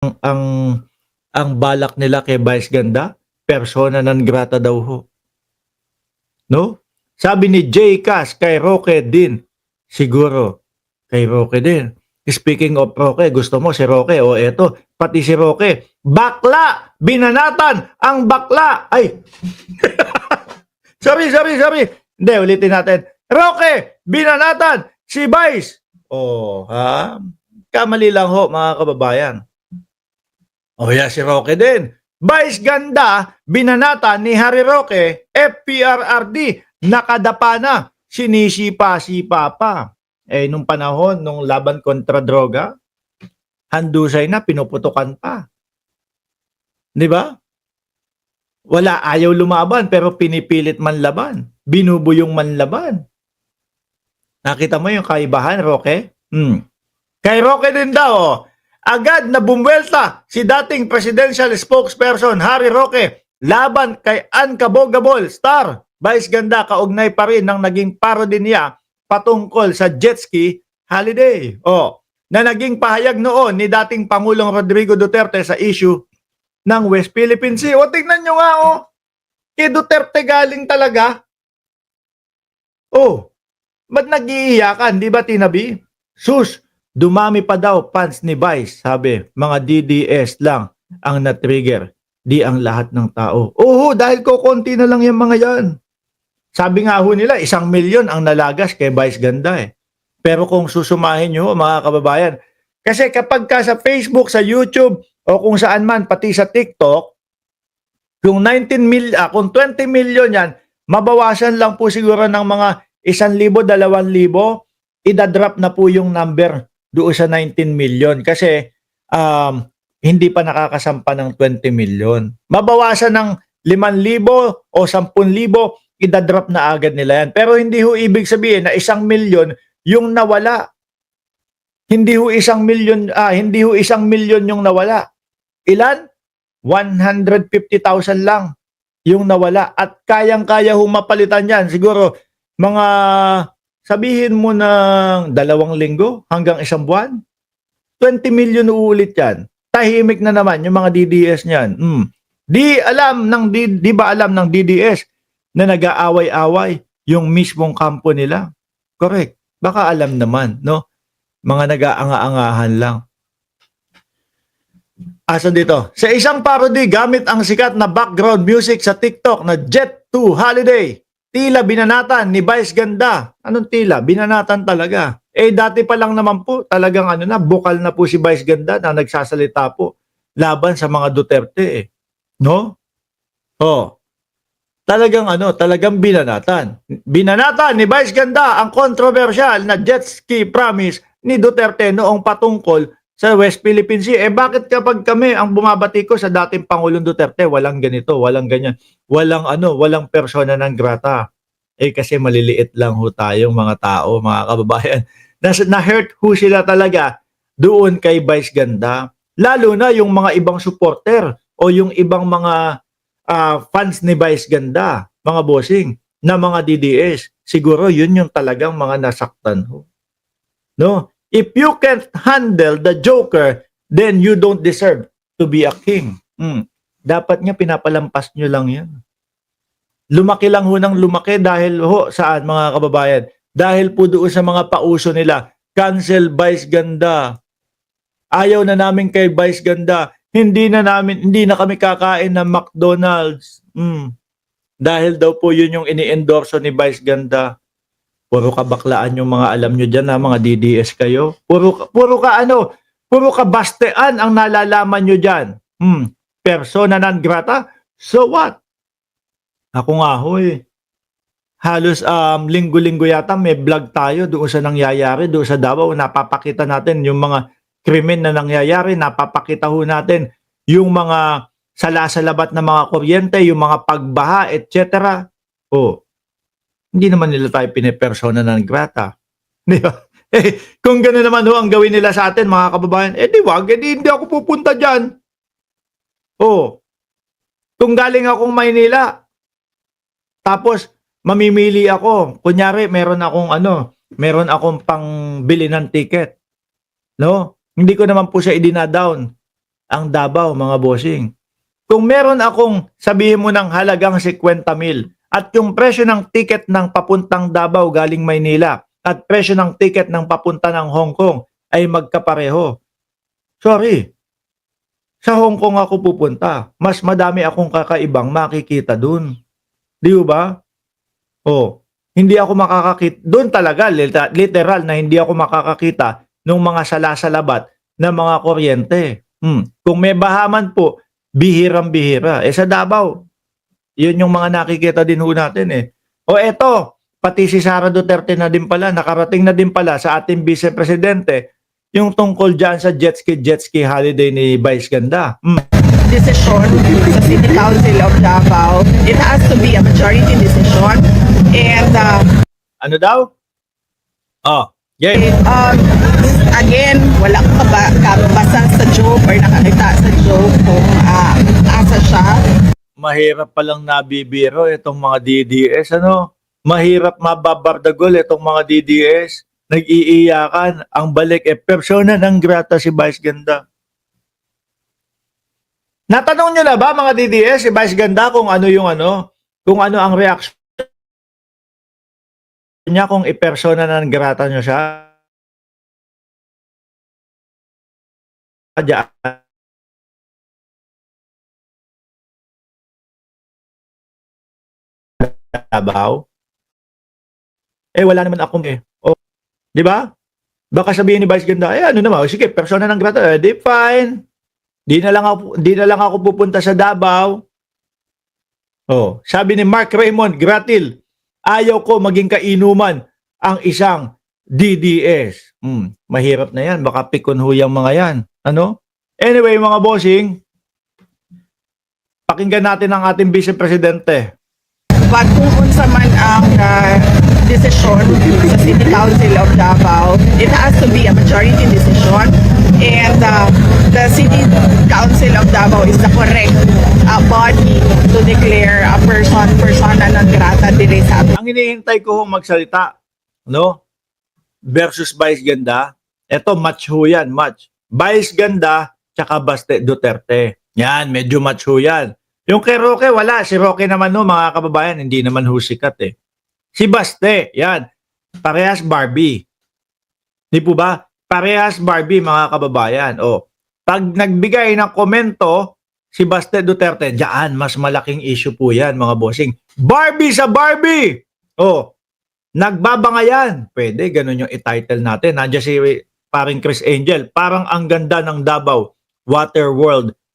ang ang balak nila kay Vice Ganda, persona non grata daw ho. No? Sabi ni Jay Cass kay Roque din, siguro kay Roque din. Speaking of Roque, gusto mo si Roque, o eto, pati si Roque, bakla! Binanatan ang bakla! Ay! Sorry. Hindi, ulitin natin. Roque! Binanatan si Vice! Oh, ha? Kamali lang ho, mga kababayan. O yeah, si Roque din. Vice Ganda, binanata ni Harry Roque, FPRRD, nakadapa na, sinisipa-sipa pa. Eh, nung panahon, nung laban kontra droga, handusay na, pinuputukan pa. Di ba? Wala, ayaw lumaban, pero pinipilit manlaban. Binubuyong manlaban. Nakita mo yung kaibahan, Roque? Kay Roque din daw, oh. Agad na bumwelta si dating presidential spokesperson Harry Roque laban kay Ann Cabogabol, star, Vice Ganda, kaugnay pa rin ng naging parody niya patungkol sa jet ski holiday. Na naging pahayag noon ni dating Pangulong Rodrigo Duterte sa issue ng West Philippine Sea. O, tignan nyo nga, kay Duterte galing talaga. Ba't nag-iiyakan? Di ba, Tinabi? Sus, dumami pa daw fans ni Vice, sabi, mga DDS lang ang na-trigger, di ang lahat ng tao. Dahil konti na lang yung mga yan. Sabi nga ho nila, 1 milyon ang nalagas kay Vice Ganda eh. Pero kung susumahin nyo, mga kababayan, kasi kapag ka sa Facebook, sa YouTube, o kung saan man, pati sa TikTok, kung 20 million yan, mabawasan lang po siguro ng mga 1,000, 2,000, idadrop na po yung number doon sa 19 million kasi hindi pa nakakasampa ng 20 million. Mabawasan ng 5,000 o 10,000, idadrop na agad nila yan. Pero hindi ho ibig sabihin na 1 milyon yung nawala. Hindi ho 1 milyon yung nawala. Ilan? 150,000 lang yung nawala. At kayang-kaya ho mapalitan yan. Siguro mga sabihin mo ng 2 linggo hanggang 1 buwan, 20 million uulit yan. Tahimik na naman yung mga DDS niyan. Di ba alam ng DDS na nag-aaway-away yung mismong kampo nila? Correct. Baka alam naman, no? Mga nag-aanga-angahan lang. Asan dito? Sa isang parody gamit ang sikat na background music sa TikTok na Jet 2 Holiday, tila binanatan ni Vice Ganda. Anong tila? Binanatan talaga. Dati pa lang naman po, talagang bukal na po si Vice Ganda na nagsasalita po laban sa mga Duterte eh. No? Talagang binanatan. Binanatan ni Vice Ganda ang kontrobersyal na jet ski promise ni Duterte noong patungkol sa West Philippine Sea. Bakit kapag kami ang bumabati ko sa dating Pangulong Duterte, walang ganito, walang ganyan, walang persona non grata? Kasi maliliit lang ho tayong mga tao, mga kababayan. Na-hurt ho sila talaga doon kay Vice Ganda. Lalo na yung mga ibang supporter o yung ibang mga fans ni Vice Ganda, mga bossing, na mga DDS. Siguro yun yung talagang mga nasaktan ho. No? If you can't handle the joker, then you don't deserve to be a king. Dapat nga pinapalampas nyo lang yan. Lumaki lang ho ng lumaki dahil ho saan, mga kababayan? Dahil po doon sa mga pauso nila, cancel Vice Ganda. Ayaw na namin kay Vice Ganda. Hindi na kami kakain ng McDonald's. Dahil daw po yun yung ini-endorso ni Vice Ganda. Puro kabaklaan yung mga alam nyo dyan, mga DDS kayo. Puro ka bastean ang nalalaman nyo dyan. Persona non grata? So what? Ako nga ho halos linggo-linggo yata may vlog tayo doon sa nangyayari, doon sa Davao. Napapakita natin yung mga krimen na nangyayari, napapakita ho natin yung mga salasalabat na mga kuryente, yung mga pagbaha, etc. Hindi naman nila tayo pinipersona non grata. Di ba? Kung gano'n naman ho ang gawin nila sa atin, mga kababayan, hindi ako pupunta dyan. Kung galing akong Maynila, tapos mamimili ako, kunyari meron akong pangbili ng ticket. No? Hindi ko naman po siya idinadown. ang Davao, mga bossing. Kung meron akong sabihin mo ng halagang 50,000 at yung presyo ng ticket ng papuntang Davao galing Maynila at presyo ng ticket ng papunta ng Hong Kong ay magkapareho. Sorry, sa Hong Kong ako pupunta. Mas madami akong kakaibang makikita dun. Di ba? Oh, hindi ako makakakita. Doon talaga, literal na hindi ako makakakita ng mga salasalabat na mga kuryente. Kung may bahaman po, bihirang-bihira. Sa Davao, yun yung mga nakikita din ho natin eh. O eto, pati si Sara Duterte na din pala, nakarating na din pala sa ating Vice Presidente, yung tungkol dyan sa jet ski holiday ni Vice Ganda. Decision sa City Council of Davao. It has to be a majority decision. And Ano daw? Oh, yeah. again, wala ka ba kabasa sa joke or nakakita sa joke kung asa siya. Mahirap palang nabibiro itong mga DDS, ano? Mahirap mababardagol itong mga DDS. Nag-iiyakan. Ang balik persona ng grata si Vice Ganda. Natanong nyo na ba mga DDS si Vice Ganda kung ano ang reaction niya kung ipersona ng grata nyo siya? Diyan. Davao. Wala naman akong Oh, di ba? Baka sabihin ni Vice Ganda, ano naman, sige, persona ng grata, di fine. Di na lang ako pupunta sa Davao. Oh, sabi ni Mark Raymond Gratil, ayaw ko maging kainuman ang isang DDS. Mahirap na yan, baka pikon ho yung mga yan. Ano? Anyway, mga bossing, pakinggan natin ang ating Vice Presidente. But kung unsa man ang decision sa City Council of Davao, it has to be a majority decision. And the City Council of Davao is the correct body to declare a persona non grata dire sa atin. Ang hinihintay ko magsalita, no? Versus Vice Ganda. Ito, match ho yan, match. Vice Ganda, tsaka Baste Duterte. Yan, medyo match ho yan. Yung kay Roque, wala. Si Roque naman no, mga kababayan, hindi naman ho sikat eh. Si Baste, yan. Parehas Barbie. Di po ba? Parehas Barbie, mga kababayan. Pag nagbigay ng komento, si Baste Duterte, diyan, mas malaking issue po yan, mga bossing. Barbie sa Barbie! Nagbabangayan. Pwede, ganun yung i-title natin. Nandiyan si paring Chris Angel. Parang ang ganda ng Davao Water World